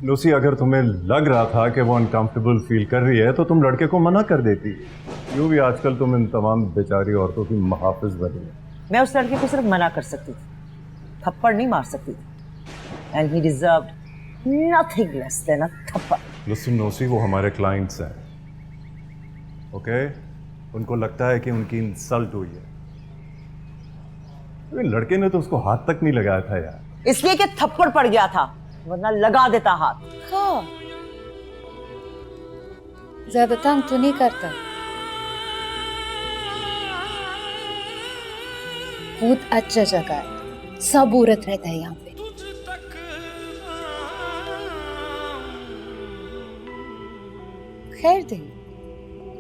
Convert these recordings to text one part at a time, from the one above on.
Lucy, अगर तुम्हें लग रहा था कि वो अनकंफर्टेबल फील कर रही है तो तुम लड़के को मना कर देती। यूँ भी आजकल तुम इन तमाम बेचारी औरतों की मुहाफिज बनी है। मैं उस लड़के को सिर्फ मना कर सकती थी, थप्पड़ नहीं मार सकती थी। And he deserved nothing less than a थप्पड़। लिसन लूसी, वो हमारे क्लाइंट्स हैं, ओके? उनको लगता है कि उनकी इंसल्ट हुई है। लड़के ने तो उसको हाथ तक नहीं लगाया था यार। इसलिए कि थप्पड़ पड़ गया था, वरना लगा देता हाथ। हाँ, ज्यादा तंग तो नहीं करता। बहुत अच्छा जगह है, सब औरत रहता है यहाँ पे। खैर दे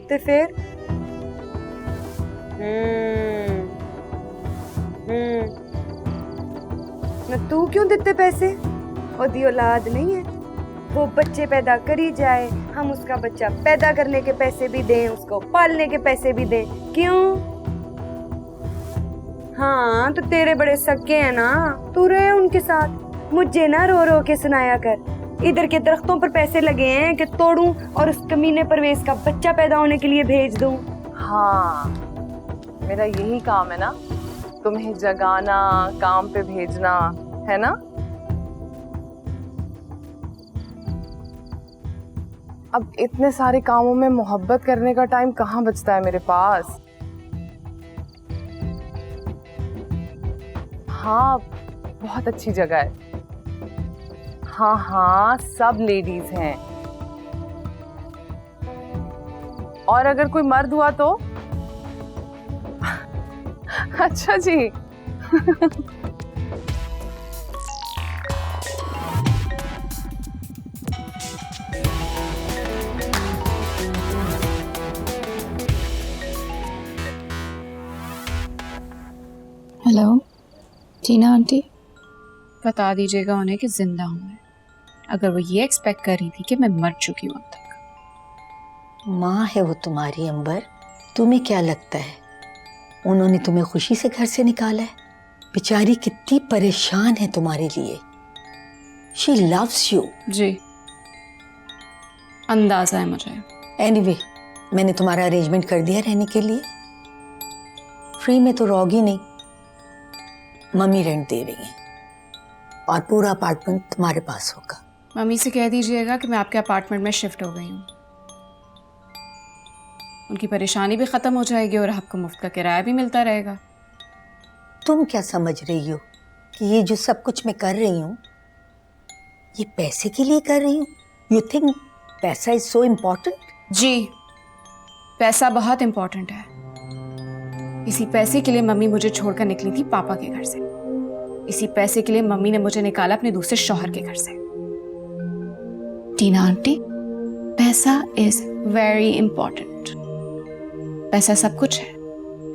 तो फिर न तू क्यों देते पैसे? ओदी औलाद नहीं है, वो बच्चे पैदा करी जाए, हम उसका बच्चा पैदा करने के पैसे भी दें, उसको पालने के पैसे भी दें। क्यों? हाँ तो तेरे बड़े सक्के हैं ना, तू रहे उनके साथ। मुझे ना रो रो के सुनाया कर। इधर के दरख्तों पर पैसे लगे हैं कि तोड़ूं और उस कमीने परवेज का बच्चा पैदा होने के लिए भेज दूं। हाँ, मेरा यही काम है ना, तुम्हें जगाना, काम पे भेजना, है ना? अब इतने सारे कामों में मोहब्बत करने का टाइम कहाँ बचता है मेरे पास। हाँ, बहुत अच्छी जगह है। हाँ हाँ, सब लेडीज हैं। और अगर कोई मर्द हुआ तो अच्छा जी। हेलो टीना आंटी, बता दीजिएगा उन्हें कि जिंदा हूँ मैं। अगर वो ये एक्सपेक्ट कर रही थी कि मैं मर चुकी हूँ अब तक। माँ है वो तुम्हारी अंबर, तुम्हें क्या लगता है उन्होंने तुम्हें खुशी से घर से निकाला है? बेचारी कितनी परेशान है तुम्हारे लिए। She loves you. जी, अंदाजा है मुझे। एनीवे, मैंने तुम्हारा अरेंजमेंट कर दिया रहने के लिए। फ्री में तो रहोगी नहीं, मम्मी रेंट दे रही है और पूरा अपार्टमेंट तुम्हारे पास होगा। मम्मी से कह दीजिएगा कि मैं आपके अपार्टमेंट में शिफ्ट हो गई हूँ। उनकी परेशानी भी खत्म हो जाएगी और आपको मुफ्त का किराया भी मिलता रहेगा। तुम क्या समझ रही हो कि ये जो सब कुछ मैं कर रही हूँ ये पैसे के लिए कर रही हूँ? यू थिंक पैसा इज सो इम्पोर्टेंट? जी, पैसा बहुत इम्पोर्टेंट है। इसी पैसे के लिए मम्मी मुझे छोड़कर निकली थी पापा के घर से। इसी पैसे के लिए मम्मी ने मुझे निकाला अपने दूसरे शौहर के घर से। टीना आंटी, पैसा इज वेरी इंपॉर्टेंट। पैसा सब कुछ है,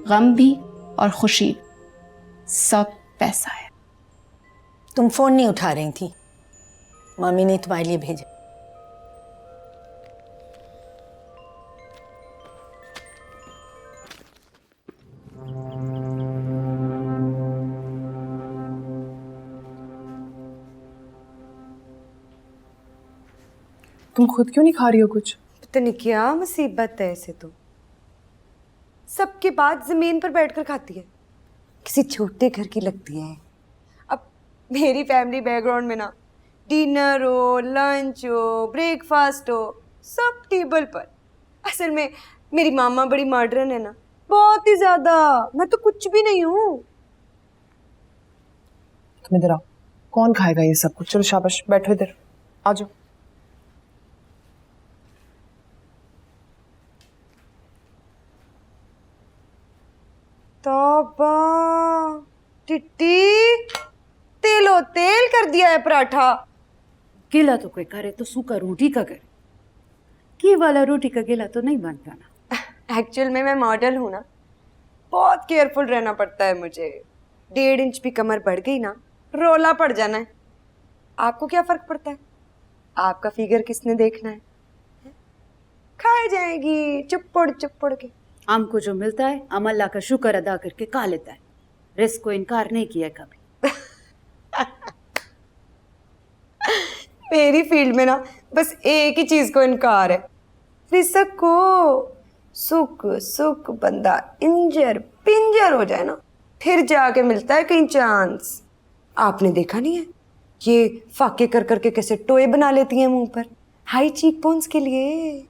गम भी और खुशी, सब पैसा है। तुम फोन नहीं उठा रही थी, मम्मी ने तुम्हारे लिए भेजा। तुम खुद क्यों नहीं खा रही हो कुछ? पता नहीं क्या मुसीबत है ऐसे तो। सबके बाद जमीन पर बैठकर खाती है, किसी छोटे घर की लगती है। अब मेरी फैमिली बैकग्राउंड में ना डिनर हो, लंच हो, ब्रेकफास्ट हो, सब टेबल पर। असल में मेरी मामा बड़ी मॉडर्न है ना, बहुत ही ज्यादा। मैं तो कुछ भी नहीं हूँ। तुम इधर आओ, कौन खाएगा ये सब कुछ? चलो शाबाश, बैठो इधर, आ जाओ। तौबा, टिट्टी, तेलो तेल कर दिया है पराठा। गिला तो कोई करे तो सूखा रोटी का करे, घी वाला रोटी का गिला तो नहीं बनता ना। एक्चुअल में मैं मॉडल हूँ ना, बहुत केयरफुल रहना पड़ता है मुझे। 1.5 इंच भी कमर बढ़ गई ना, रोला पड़ जाना है। आपको क्या फर्क पड़ता है? आपका फिगर किसने देखना है? खाए जाएगी चुप्पड़ चुप्पड़ के। हमको जो मिलता है हम अल्लाह का शुक्र अदा करके खा लेता है, रिस्क को इनकार नहीं किया कभी। मेरी फील्ड में ना बस एक ही चीज को इनकार है, रिस्क को। सुख सुख बंदा इंजर पिंजर हो जाए ना, फिर जाके मिलता है कहीं चांस। आपने देखा नहीं है ये फाके कर करके कैसे टोए बना लेती हैं मुंह पर, हाई चीक बोन्स के लिए।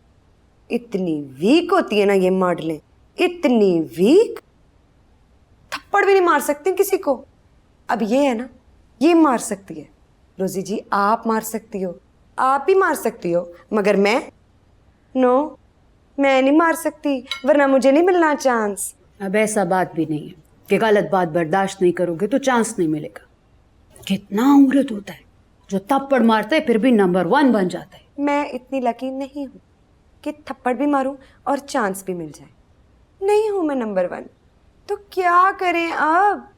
इतनी वीक होती है ना ये मॉडलें, इतनी वीक, थप्पड़ भी नहीं मार सकती किसी को। अब ये है ना, ये मार सकती है। रोजी जी आप मार सकती हो, आप ही मार सकती हो, मगर मैं नो, मैं नहीं मार सकती, वरना मुझे नहीं मिलना चांस। अब ऐसा बात भी नहीं है कि गलत बात बर्दाश्त नहीं करोगे तो चांस नहीं मिलेगा। कितना अमृत होता है जो थप्पड़ मारते है फिर भी नंबर 1 बन जाता है। मैं इतनी लकी नहीं हूँ कि थप्पड़ भी मारूं और चांस भी मिल जाए। नहीं हूं मैं नंबर 1, तो क्या करें अब।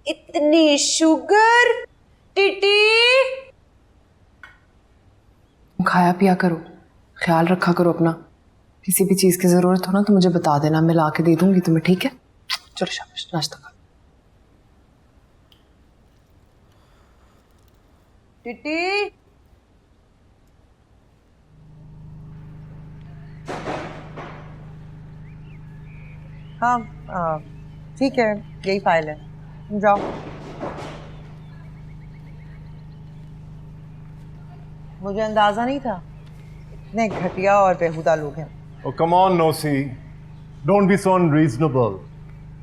इतनी शुगर टीटी। खाया पिया करो, ख्याल रखा करो अपना। किसी भी चीज़ की ज़रूरत हो ना तो मुझे बता देना, मैं ला के दे दूंगी तुम्हें, ठीक है? चलो शाबाश, नाश्ता करो। टिटी, हाँ ठीक है, यही फाइल है, तुम जाओ। मुझे अंदाजा नहीं था इतने घटिया और बेहुदा लोग हैं। Oh, come on, Nosi. Don't be so unreasonable.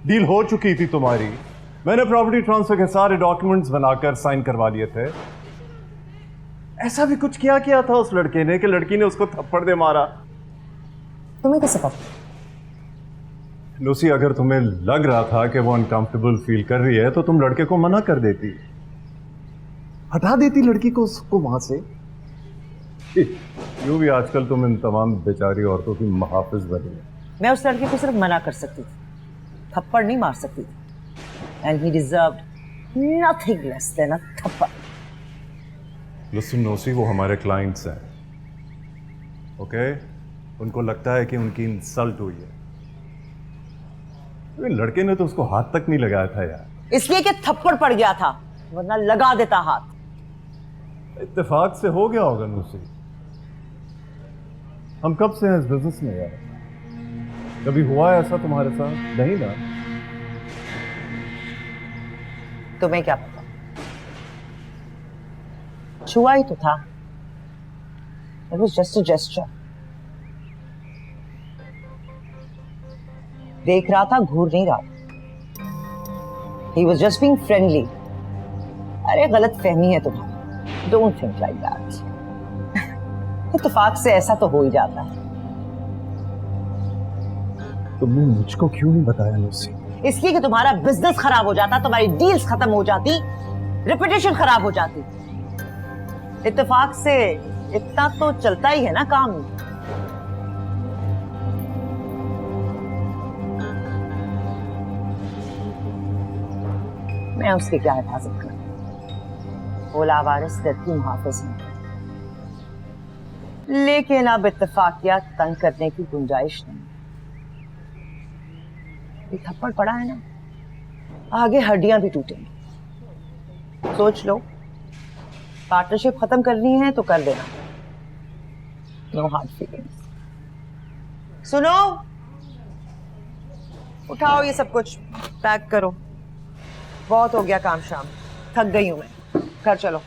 Deal हो चुकी थी तुम्हारी, मैंने प्रॉपर्टी ट्रांसफर के सारे डॉक्यूमेंट्स बनाकर साइन करवा लिए थे। ऐसा भी कुछ किया था उस लड़के ने कि लड़की ने उसको थप्पड़ दे मारा। तुम्हें कैसे पता? लूसी, अगर तुम्हें लग रहा था कि वो अनकंफर्टेबल फील कर रही है तो तुम लड़के को मना कर देती, हटा देती लड़की को उसको वहां से। यूं भी आजकल तुम इन तमाम बेचारी औरतों की मुहाफिज बनी है। मैं उस लड़के को सिर्फ मना कर सकती थी, थप्पड़ नहीं मार सकती थी। And he deserved nothing less than a थप्पड़। लिसन नोसी, वो हमारे क्लाइंट्स हैं, ओके? उनको लगता है कि उनकी इंसल्ट हुई है। लड़के ने तो उसको हाथ तक नहीं लगाया था यार। इसलिए कि थप्पड़ पड़ गया था, वरना लगा देता हाथ। इत्तेफाक से हो गया होगा नूसी। हम कब से हैं इस बिजनेस में यार, कभी हुआ है ऐसा तुम्हारे साथ? नहीं ना? तुम्हें क्या पता, छुआ ही तो था। It was just a gesture. देख रहा था, घूर नहीं रहा। He was just being friendly. अरे गलत फहमी है तुम्हारी। Don't think like that. इत्तेफाक से ऐसा तो हो ही जाता है। तुमने मुझको क्यों नहीं बताया लूसी? इसलिए कि तुम्हारा बिजनेस खराब हो जाता, तुम्हारी डील्स खत्म हो जाती, रेपुटेशन खराब हो जाती। इत्तेफाक से इतना तो चलता ही है ना काम। मैं उसकी क्या हिफाजत करूं? वो लावारिस लड़की मुहाफिज है, लेकिन अब इत्तेफाकियात तंग करने की गुंजाइश नहीं। ये थप्पड़ पड़ा है ना, आगे हड्डियां भी टूटेंगी। सोच लो, पार्टनरशिप खत्म करनी है तो कर देना, नो हार्ड फीलिंग्स। सुनो, उठाओ ये सब कुछ, पैक करो। बहुत हो गया काम शाम, थक गई हूं मैं, घर चलो।